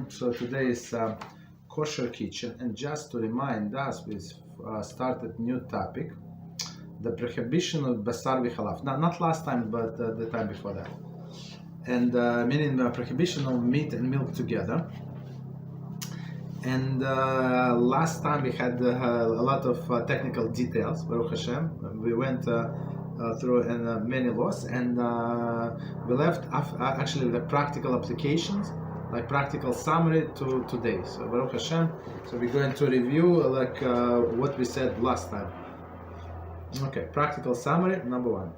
HaShem. So today is Kosher Kitchen, and just to remind us, we started new topic, the prohibition of Basar v'Halaf. Not last time, but the time before that. And meaning the prohibition of meat and milk together. And last time we had a lot of technical details, Baruch Hashem. We went through many laws, and we left actually the practical applications, like practical summary to today. So Baruch Hashem. So we're going to review like what we said last time. Okay, practical summary number one.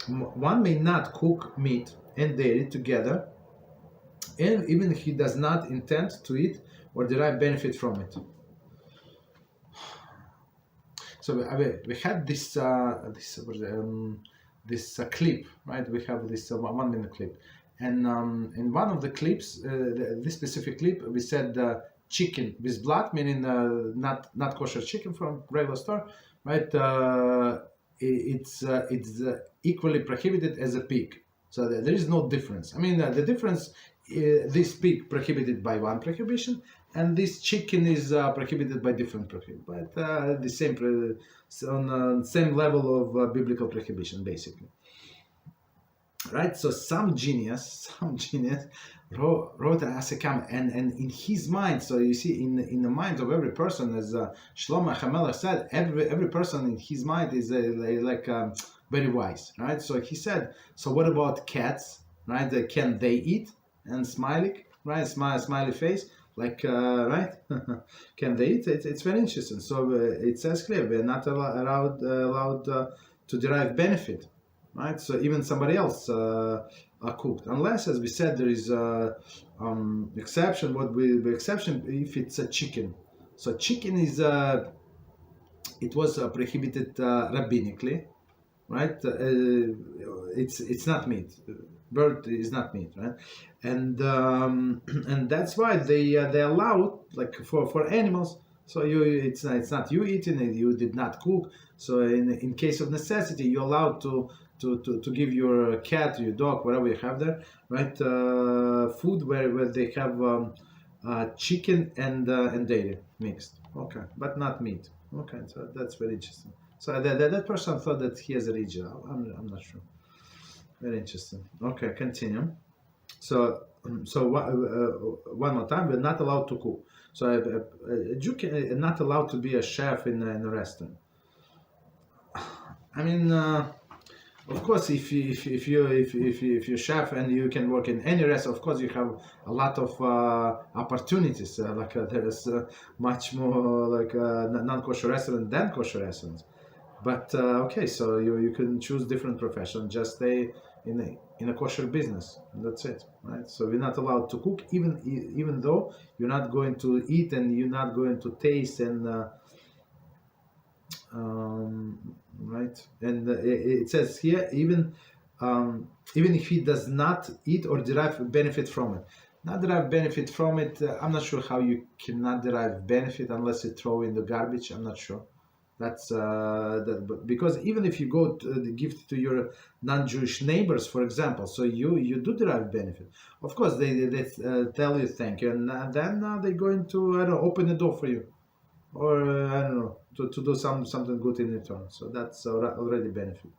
One may not cook meat and dairy together, and even if he does not intend to eat or derive benefit from it. So we had this clip, right? We have this 1 minute clip, and in one of the clips, this specific clip, we said chicken with blood, meaning not kosher chicken from regular store, right? It's equally prohibited as a pig. So there is no difference. I mean, the difference, this pig prohibited by one prohibition, and this chicken is prohibited by different prohibition, but the same on same level of biblical prohibition, basically. Right. So some genius wrote as a comment, and in his mind. So you see, in the mind of every person, as Shlomo HaMelech said, every person in his mind is very wise, right? So he said, so what about cats, right? Can they eat? And smiling, right? Smiley face, like, right? Can they eat? It's very interesting. So it says clear, we're not allowed to derive benefit, right? So even somebody else are cooked, unless, as we said, there is exception. The exception if it's a chicken. So chicken is it was prohibited rabbinically, right? It's not meat. Bird is not meat, right? And that's why they allow, like, for animals. So it's not you eating it. You did not cook. So in case of necessity, you're allowed to give your cat, your dog, whatever you have there, right? Food where they have chicken and dairy mixed. Okay, but not meat. Okay, so that's very interesting. So that person thought that he has a region. I'm not sure. Very interesting. Okay, continue. So one more time, we're not allowed to cook. So a Jew not allowed to be a chef in a restaurant. I mean, of course, if you're chef and you can work in any restaurant, of course you have a lot of opportunities. There is much more like non-kosher restaurant than kosher restaurants. But okay, so you can choose different profession, just stay in a kosher business, and that's it, right? So we're not allowed to cook, even though you're not going to eat and you're not going to taste, and right? And it says here, even if he does not eat or derive benefit from it. Not derive benefit from it. I'm not sure how you cannot derive benefit unless you throw in the garbage. I'm not sure. That's because even if you go to give to your non-Jewish neighbors, for example, so you do derive benefit. Of course, they tell you thank you, and then they're going to open the door for you, or I don't know, to do something good in return. So that's already benefit.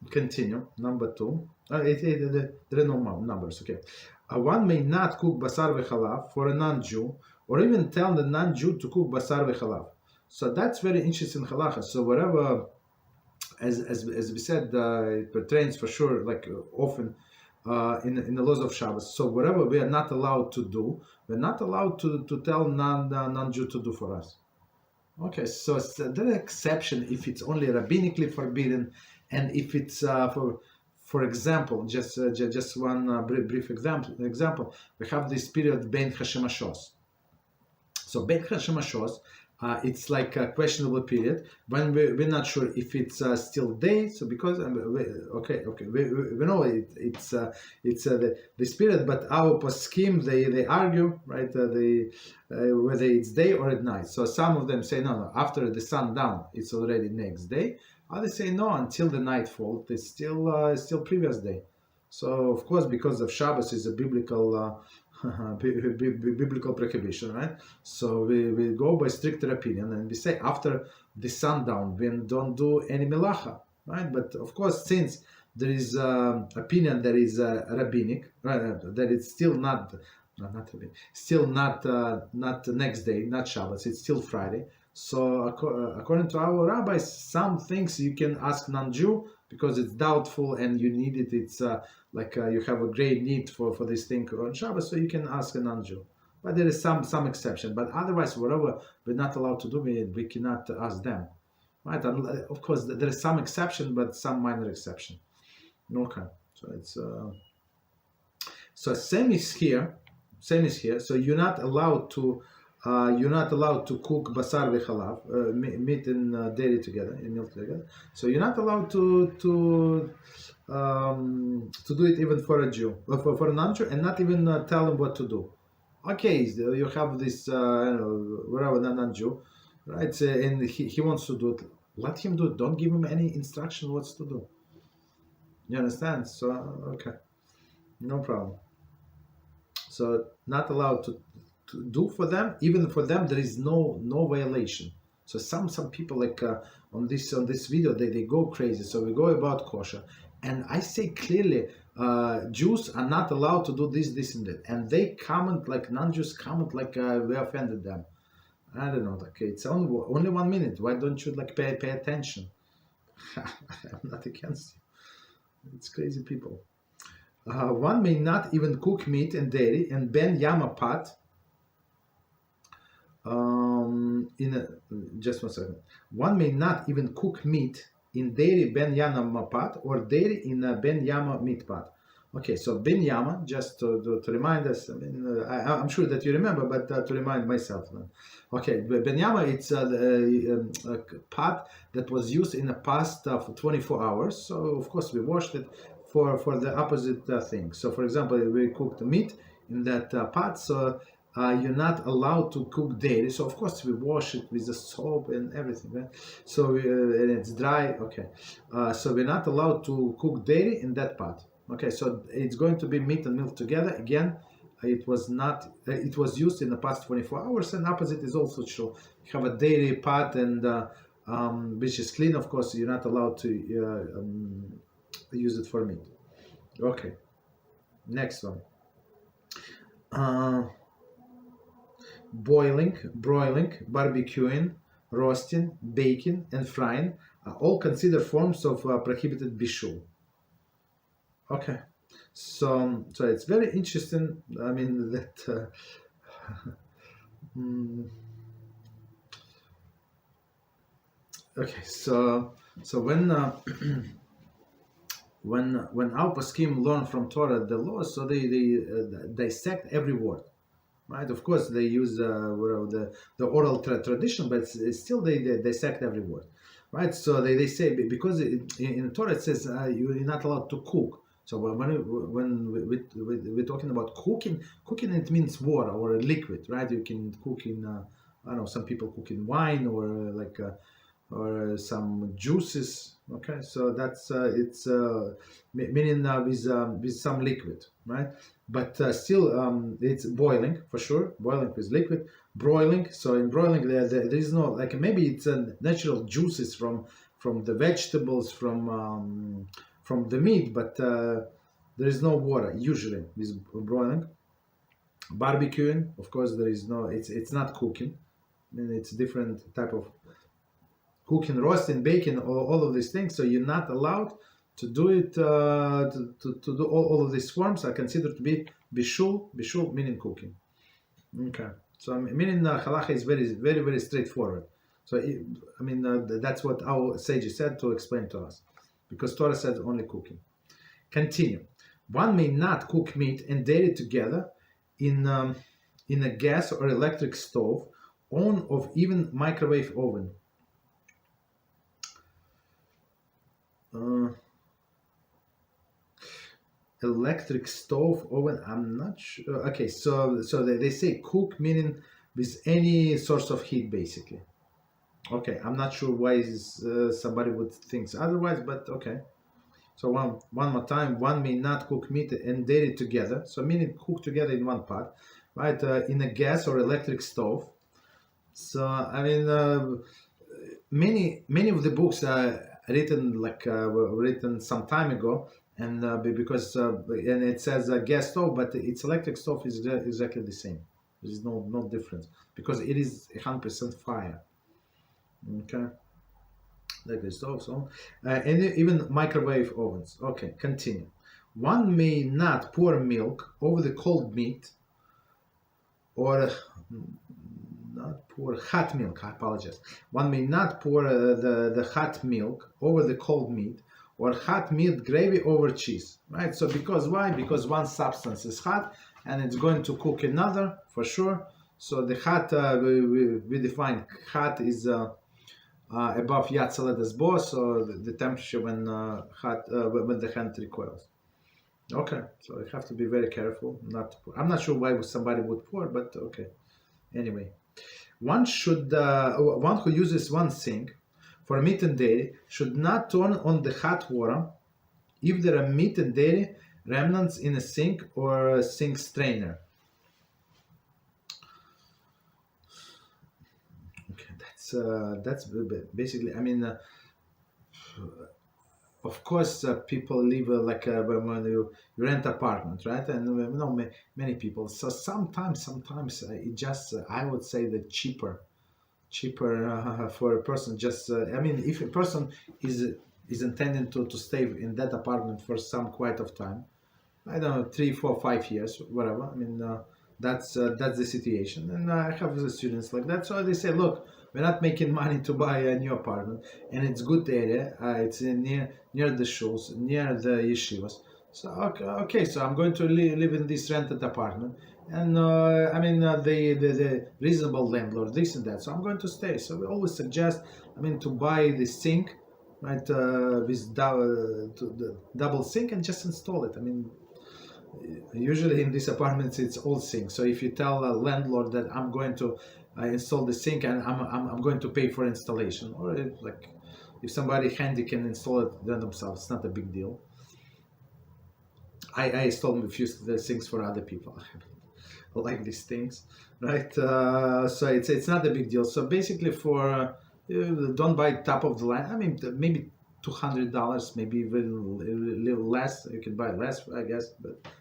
Continue. Number two. There are no numbers. Okay. One may not cook basar v'chalav for a non-Jew, or even tell the non-Jew to cook basar v'chalav. So that's very interesting halachah. So whatever, as we said, it pertains for sure, like often in the laws of Shabbos. So whatever we are not allowed to do, we're not allowed to tell non-Jew to do for us. Okay, so there is exception if it's only rabbinically forbidden, and if it's for example, just one brief example. We have this period bein hashemashos. So bein hashemashos. It's like a questionable period when we're not sure if it's still day. So because we know it's this period, but our poskim they argue, right? Whether it's day or at night. So some of them say no, after the sun down it's already next day. Others say no, until the nightfall it's still previous day. So of course, because of Shabbos is a biblical biblical prohibition, right? So we go by stricter opinion, and we say after the sundown we don't do any melacha, right? But of course, since there is opinion that is rabbinic, right? That it's still not rabbinic, still not the next day, not Shabbos. It's still Friday. So according to our rabbis, some things you can ask non-Jew because it's doubtful and you need it. It's you have a great need for this thing on Shabbos, so you can ask a non-Jew. But there is some exception. But otherwise, whatever we're not allowed to do, we cannot ask them, right? And of course, there is some exception, but some minor exception. Okay, so it's so same is here. So you're not allowed to cook basar v'chalav, meat and dairy together, and milk together. So you're not allowed to do it even for a Jew, for a non-Jew, and not even tell him what to do. Okay, you have this whatever non-Jew, right? And he wants to do it. Let him do it. Don't give him any instruction what to do. You understand? So okay, no problem. So not allowed to do for them. Even for them, there is no violation. So some people on this video they go crazy. So we go about kosher, and I say clearly, Jews are not allowed to do this and that, and they comment like non-Jews comment like we offended them. I don't know. Okay, it's only 1 minute. Why don't you pay attention? I'm not against you. It's crazy people. One may not even cook meat and dairy and ben yama pot. Just 1 second. One may not even cook meat in dairy ben yama pot or dairy in a ben yama meat pot. Okay, so ben yama, just to remind us. I mean, I'm sure that you remember, but to remind myself. Okay, ben yama, it's a pot that was used in the past for 24 hours. So of course we washed it for the opposite thing. So for example, we cooked meat in that pot. So you're not allowed to cook dairy, so of course we wash it with the soap and everything, right? So and it's dry. Okay, so we're not allowed to cook dairy in that pot. Okay, so it's going to be meat and milk together. Again, it was used in the past 24 hours, and opposite is also true. You have a dairy pot and which is clean. Of course, you're not allowed to use it for meat. Okay, next one. Boiling, broiling, barbecuing, roasting, baking, and frying are all considered forms of prohibited bishul. Okay, so it's very interesting. I mean that. Okay, so when when our poskim learn from Torah the law, so they dissect every word. Right, of course they use the oral tradition, but still they dissect every word, right? So they say because in Torah it says you're not allowed to cook. So when we're talking about cooking it means water or a liquid, right? You can cook in I don't know, some people cook in wine or or some juices. Okay, so that's it's meaning with some liquid, right? But still it's boiling for sure. Boiling with liquid. Broiling, so in broiling there is no, maybe it's natural juices from the vegetables, from the meat, but there is no water usually with broiling. Barbecuing, of course, there is no, it's not cooking. I mean, it's different type of cooking, roasting, baking, all of these things. So you're not allowed to do it. To do all of these forms are considered to be bishul. Bishul meaning cooking. Okay. So meaning Halachah is very, very, very straightforward. So I mean that's what our sages said to explain to us, because Torah says only cooking. Continue. One may not cook meat and dairy together in a gas or electric stove, on of even microwave oven. Electric stove, oven, I'm not sure. Okay, so they say cook meaning with any source of heat, basically. Okay, I'm not sure why somebody would think otherwise, but okay. So one more time, one may not cook meat and dairy together. So meaning cook together in one pot, right? In a gas or electric stove. So I mean, many of the books written were written some time ago, and because and it says gas stove, but its electric stove is exactly the same. There is no difference because it is 100% fire. Okay, electric stove, so and even microwave ovens. Okay, continue. One may not pour milk over the cold meat or not pour hot milk. I apologize. One may not pour the hot milk over the cold meat or hot meat gravy over cheese, right? So because why? Because one substance is hot and it's going to cook another for sure. So the hot we define hot is above Yatzalet Bo, so the temperature when when the hand recoils. Okay, so you have to be very careful not to pour. I'm not sure why somebody would pour, but okay. Anyway, one who uses one sink for meat and dairy should not turn on the hot water if there are meat and dairy remnants in a sink or a sink strainer. Okay, that's basically. I mean, of course, people live when you rent apartment, right? And many people. So sometimes it just I would say that cheaper for a person. Just I mean, if a person is intending to stay in that apartment for some quite of time, I don't know, 3, 4, 5 years, whatever. I mean, that's the situation, and I have the students like that. So they say, look, we're not making money to buy a new apartment, and it's good area. It's near the shuls, near the yeshivas. So okay, so I'm going to live in this rented apartment, and I mean the reasonable landlord, this and that. So I'm going to stay. So we always suggest, I mean, to buy the sink, right, with the double sink and just install it. I mean, usually in these apartments it's all sink. So if you tell a landlord that I'm going to install the sink and I'm going to pay for installation, or like if somebody handy can install it themselves, it's not a big deal. I installed a few things for other people. I like these things, right? So it's not a big deal. So basically, for don't buy top of the line. I mean, maybe $200, maybe even a little less. You can buy less, I guess.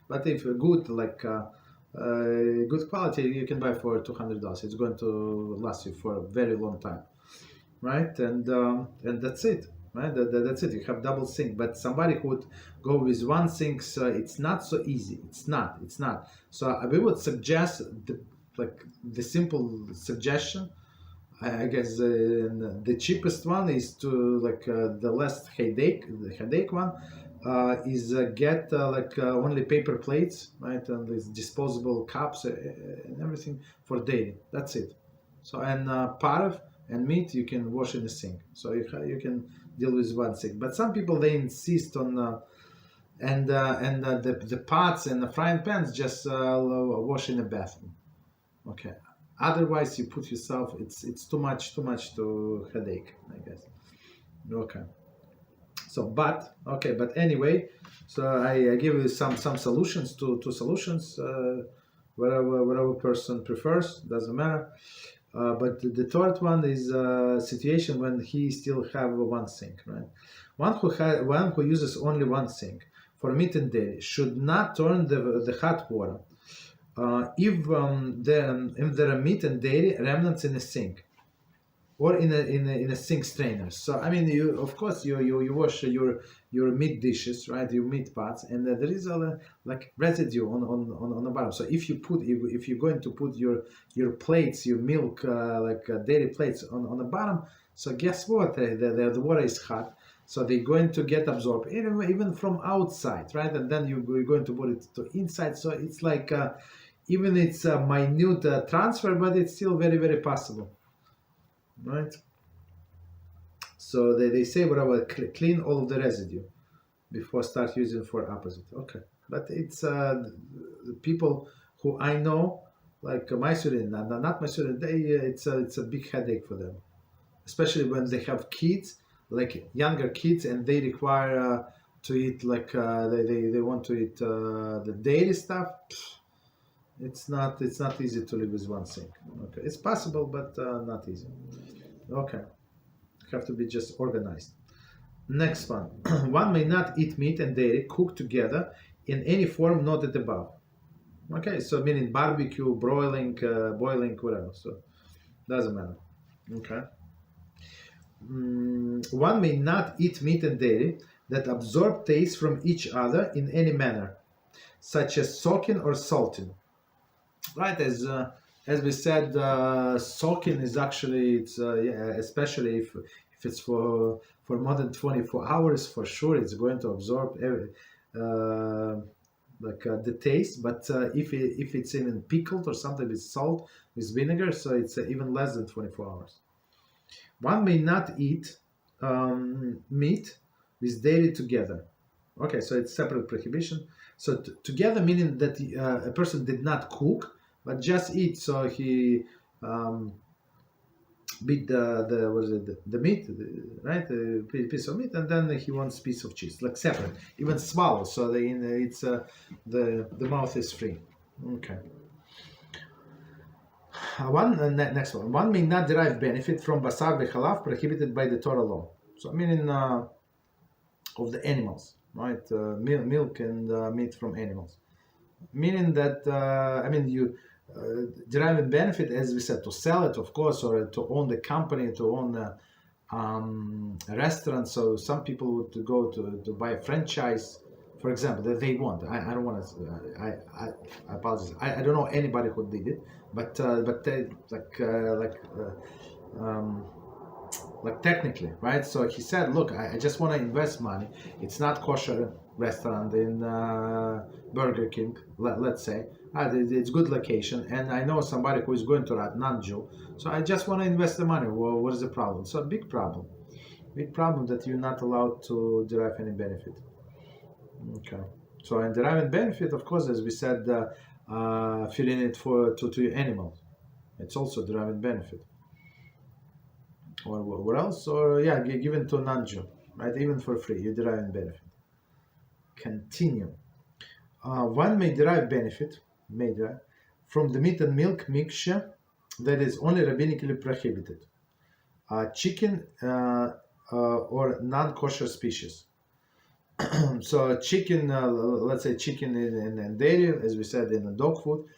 But if good good quality, you can buy for $200. It's going to last you for a very long time, right? And that's it. Right, that's it. You have double sink, but somebody who would go with one sink, so it's not so easy. It's not. So we would suggest the simple suggestion. I guess the cheapest one is to the less headache. The headache one is get only paper plates, right, and these disposable cups and everything for daily. That's it. So and parv and meat you can wash in the sink. So you can deal with one sink. But some people, they insist on the pots and the frying pans just wash in the bathroom. Okay. Otherwise, you put yourself. It's too much to headache, I guess. Okay. So, but anyway, so I give you some solutions to solutions. Whatever person prefers, doesn't matter. But the third one is a situation when he still have one sink, right? One who uses only one sink for meat and dairy should not turn the hot water if there are meat and dairy remnants in a sink or in a sink strainer. So I mean, you of course you wash your meat dishes, right? Your meat pots, and there is a residue on the bottom. So if you're going to put your plates, your milk dairy plates on the bottom, so guess what? The water is hot, so they're going to get absorbed even from outside, right? And then you're going to put it to inside. So it's even it's a minute transfer, but it's still very, very possible. Right, so they say whatever, clean all of the residue before start using for opposite. Okay, but it's the people who I know, like my student, not my student, it's a big headache for them, especially when they have kids, like younger kids, and they require to eat like they want to eat the dairy stuff. It's not easy to live with one thing. Okay, it's possible, but not easy. Okay, have to be just organized. Next one. One may not eat meat and dairy cooked together in any form noted above. Okay, so meaning barbecue, broiling, boiling, whatever. So doesn't matter. Okay. One may not eat meat and dairy that absorb taste from each other in any manner, such as soaking or salting. Right, as we said, soaking is actually especially if it's for more than 24 hours, for sure it's going to absorb the taste. But if it's even pickled or something with salt, with vinegar, so it's even less than 24 hours. One may not eat meat with dairy together. Okay, so it's separate prohibition. So together meaning that a person did not cook, but just eat. So he beat the meat, right? A piece of meat, and then he wants a piece of cheese, like separate, even swallow. So the mouth is free. Okay. Next one. One may not derive benefit from Basar v'chalav prohibited by the Torah law. So meaning of the animals, right? Milk and meat from animals. Meaning that you derive benefit, as we said, to sell it, of course, or to own the company, to own a restaurant. So some people would go to buy a franchise, for example, that they want. I don't want to. I apologize. I don't know anybody who did it, but they, like technically, right? So he said, look, I just want to invest money. It's not kosher restaurant in Burger King, let's say. It's good location, and I know somebody who is going to that, non-Jew. So I just want to invest the money. Well, what is the problem? So a big problem that you're not allowed to derive any benefit. Okay. So in deriving benefit, of course, as we said, filling it to your animals. It's also deriving benefit. Or what else? Or given to non-Jew, right? Even for free, you derive benefit. Continue. One may derive benefit, from the meat and milk mixture that is only rabbinically prohibited. Chicken or non-kosher species. So chicken, let's say chicken and dairy, as we said, in the dog food.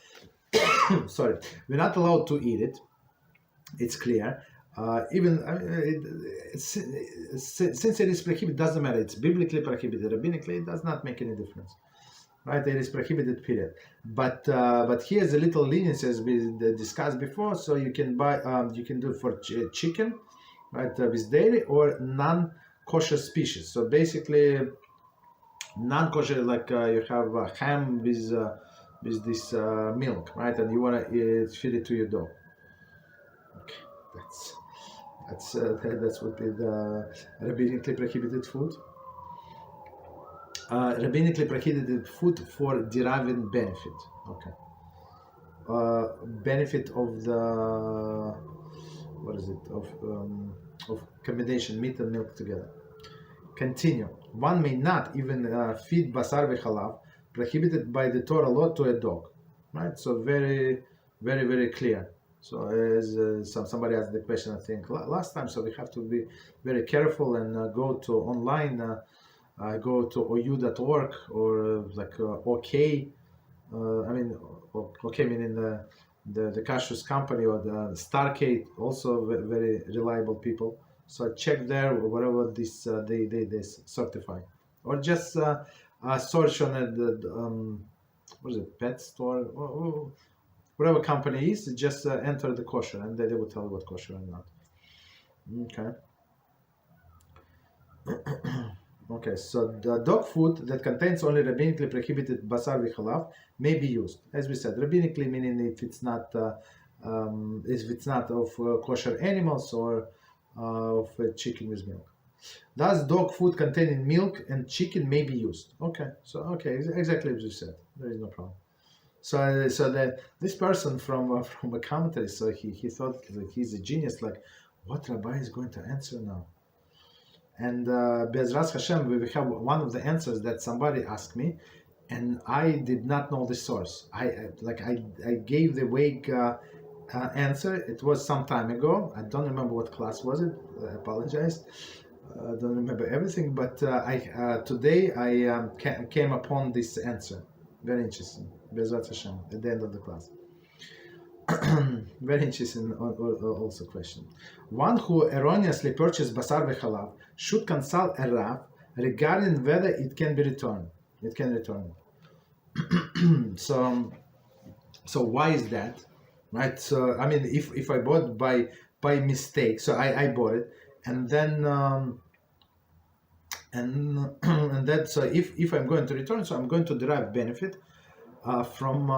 Sorry, we're not allowed to eat it. It's clear. Since it is prohibited, doesn't matter. It's biblically prohibited. Rabbinically, it does not make any difference. Right? It is prohibited, period. But here's a little leniency, as we discussed before. So you can buy, you can do it for chicken, right, with dairy, or non-kosher species. So basically, non-kosher, like you have ham with this milk, right, and you want to feed it to your dog. Okay, that's would be the rabbinically prohibited food. Rabbinically prohibited food for deriving benefit. Okay. Benefit of the of combination meat and milk together. Continue. One may not even feed basar v'chalav, prohibited by the Torah law, to a dog. Right. So very, very, very clear. So as somebody asked the question, I think last time. So we have to be very careful and go to online. Go to ou.org or OK. OK meaning the Kashrut company, or the Stargate, also very reliable people. So check there whatever this they certify, or just search on what is it, pet store, whatever company is. Just enter the kosher, and they will tell you what kosher or not. Okay. Okay, so the dog food that contains only rabbinically prohibited basar v'chalav may be used. As we said, rabbinically meaning if it's not of kosher animals, or of chicken with milk. Thus, dog food containing milk and chicken may be used. Okay, so exactly as you said, there is no problem. So this person from a commentary, so he thought that he's a genius. Like, what Rabbi is going to answer now? And Beezrat HaShem, we have one of the answers that somebody asked me, and I did not know the source. I gave the vague answer. It was some time ago. I don't remember what class was it. I apologize. I don't remember everything, but today I came upon this answer. Very interesting. Beezrat HaShem at the end of the class. Very interesting also question. One who erroneously purchased Basar v'Halav should consult a Rav regarding whether it can be returned. It can return it. So why is that? Right? So I mean, if I bought by mistake, so I bought it, and then and that, so if I'm going to return, so I'm going to derive benefit from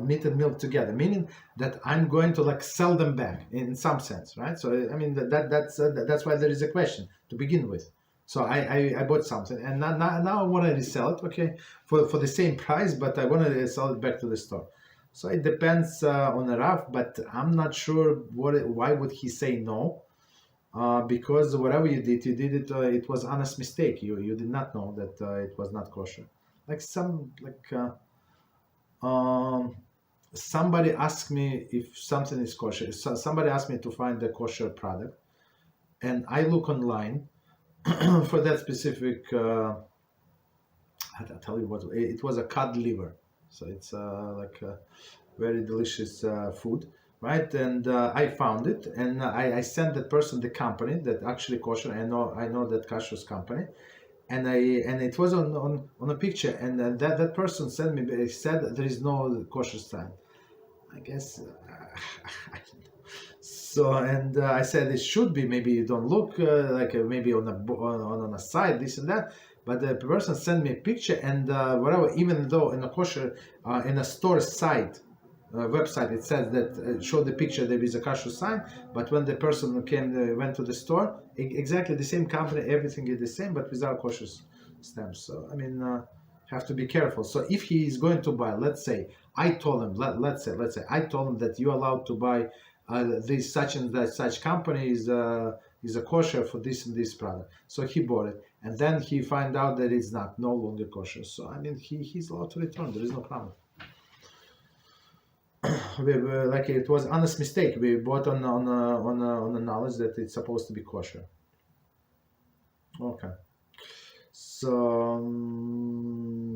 meat and milk together, meaning that I'm going to like sell them back in some sense, right? So I mean that's why there is a question to begin with. So I bought something, and now I want to resell it, okay, for the same price, but I want to sell it back to the store. So it depends on the Rav, but I'm not sure why would he say no. Because whatever you did it. It was honest mistake. You did not know that it was not kosher. Like somebody asked me if something is kosher. Somebody asked me to find a kosher product, and I look online for that specific. I'll tell you what it was, a cod liver. So it's like a very delicious food. Right, and I found it, and I sent that person the company that actually kosher. I know that Kashrut company, and it was on a picture, and that person sent me. He said there is no kosher sign. I guess I don't know. So and I said it should be. Maybe you don't look like maybe on a side this and that. But the person sent me a picture, and whatever. Even though in a kosher in a store site. Website, it says that showed the picture there is a kashrut sign, but when the person went to the store, exactly the same company, everything is the same, but without kosher stamps. So I mean, have to be careful. So if he is going to buy, let's say I told him, let's say I told him that you're allowed to buy this such and that such company is a kosher for this and this product. So he bought it, and then he find out that it's no longer kosher. So I mean, he's allowed to return. There is no problem. Like it was honest mistake. We bought on the knowledge that it's supposed to be kosher. Okay. So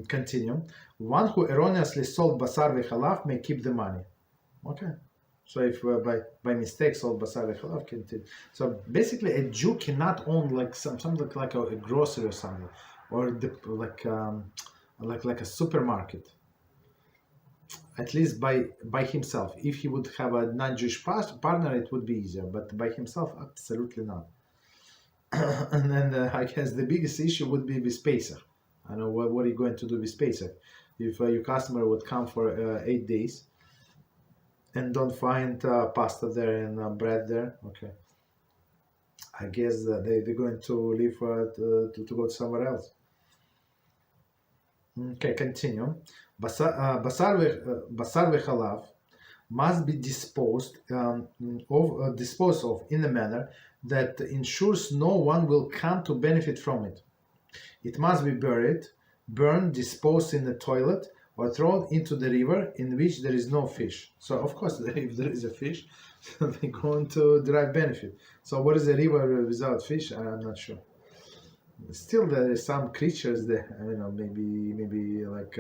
continue. One who erroneously sold basar v'chalav may keep the money. Okay. So if by mistake sold basar v'chalav, continue. So basically, a Jew cannot own like something like a grocery or something, or like a supermarket. At least by himself. If he would have a non-Jewish partner, it would be easier. But by himself, absolutely not. And then I guess the biggest issue would be with Pesach. I know what are you going to do with Pesach? If your customer would come for 8 days and don't find pasta there and bread there, okay. I guess they're going to leave to go somewhere else. Okay, continue. Basar v'chalav must be disposed of in a manner that ensures no one will come to benefit from it. It must be buried, burned, disposed in the toilet, or thrown into the river in which there is no fish. So, of course, if there is a fish, they're going to derive benefit. So, what is a river without fish? I'm not sure. Still, there are some creatures there. I don't know, maybe like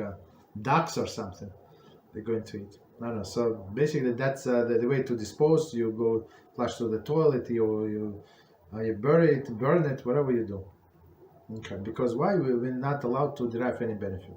ducks or something. They're going to eat. I don't know. So basically, that's the way to dispose. You go flush to the toilet. You bury it, burn it, whatever you do. Okay. Because why we're not allowed to derive any benefit.